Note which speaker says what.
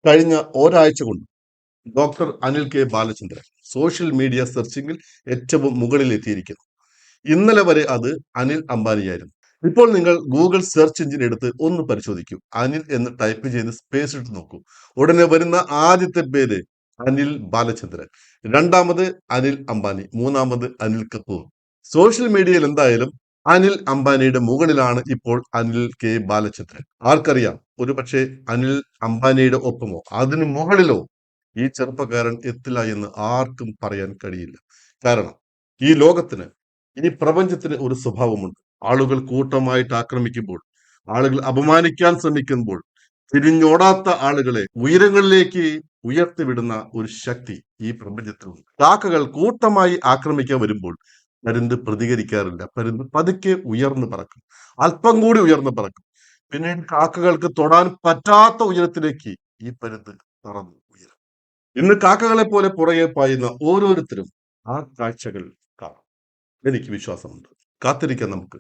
Speaker 1: കഴിഞ്ഞ ഒരാഴ്ച കൊണ്ട് doctor Anil K Balachandran social media സെർച്ചിങ്ങിൽ ഏറ്റവും മുകളിൽ എത്തിയിരിക്കുന്നു. ഇന്നലെ വരെ അത് അനിൽ അംബാനിയായിരുന്നു. ഇപ്പോൾ നിങ്ങൾ ഗൂഗിൾ സെർച്ച് എഞ്ചിൻ എടുത്ത് ഒന്ന് പരിശോധിക്കൂ. അനിൽ എന്ന് ടൈപ്പ് ചെയ്ത് സ്പേസ് ഇട്ട് നോക്കൂ. ഉടനെ വരുന്ന ആദ്യത്തെ പേര് അനിൽ ബാലചന്ദ്രൻ, രണ്ടാമത് അനിൽ അംബാനി, മൂന്നാമത് അനിൽ കപൂർ. സോഷ്യൽ മീഡിയയിൽ എന്തായാലും അനിൽ അംബാനിയുടെ മുകളിലാണ് ഇപ്പോൾ അനിൽ കെ ബാലചന്ദ്രൻ. ആർക്കറിയാം, ഒരുപക്ഷെ അനിൽ അംബാനിയുടെ ഒപ്പമോ അതിന് മുകളിലോ ഈ ചെറുപ്പക്കാരൻ എത്തില്ല എന്ന് ആർക്കും പറയാൻ കഴിയില്ല. കാരണം ഈ ലോകത്തിന്, ഈ പ്രപഞ്ചത്തിന് ഒരു സ്വഭാവമുണ്ട്. ആളുകൾ കൂട്ടമായിട്ട് ആക്രമിക്കുമ്പോൾ, ആളുകൾ അപമാനിക്കാൻ ശ്രമിക്കുമ്പോൾ, തിരിഞ്ഞോടാത്ത ആളുകളെ ഉയരങ്ങളിലേക്ക് ഉയർത്തിവിടുന്ന ഒരു ശക്തി ഈ പ്രപഞ്ചത്തിലുണ്ട്. കാക്കകൾ കൂട്ടമായി ആക്രമിക്കാൻ വരുമ്പോൾ പരുന്ത് പ്രതികരിക്കാറില്ല. പരുന്ത് പതുക്കെ ഉയർന്നു പറക്കും, അല്പം കൂടി ഉയർന്നു പറക്കും. പിന്നീട് കാക്കകൾക്ക് തൊടാൻ പറ്റാത്ത ഉയരത്തിലേക്ക് ഈ പരുന്ത് പറന്നു ഉയരും. ഇന്ന് കാക്കകളെ പോലെ പുറകെ പായുന്ന ഓരോരുത്തരും ആ കാഴ്ചകൾ കാണും. എനിക്ക് വിശ്വാസമുണ്ട്. കാത്തിരിക്കാം നമുക്ക്.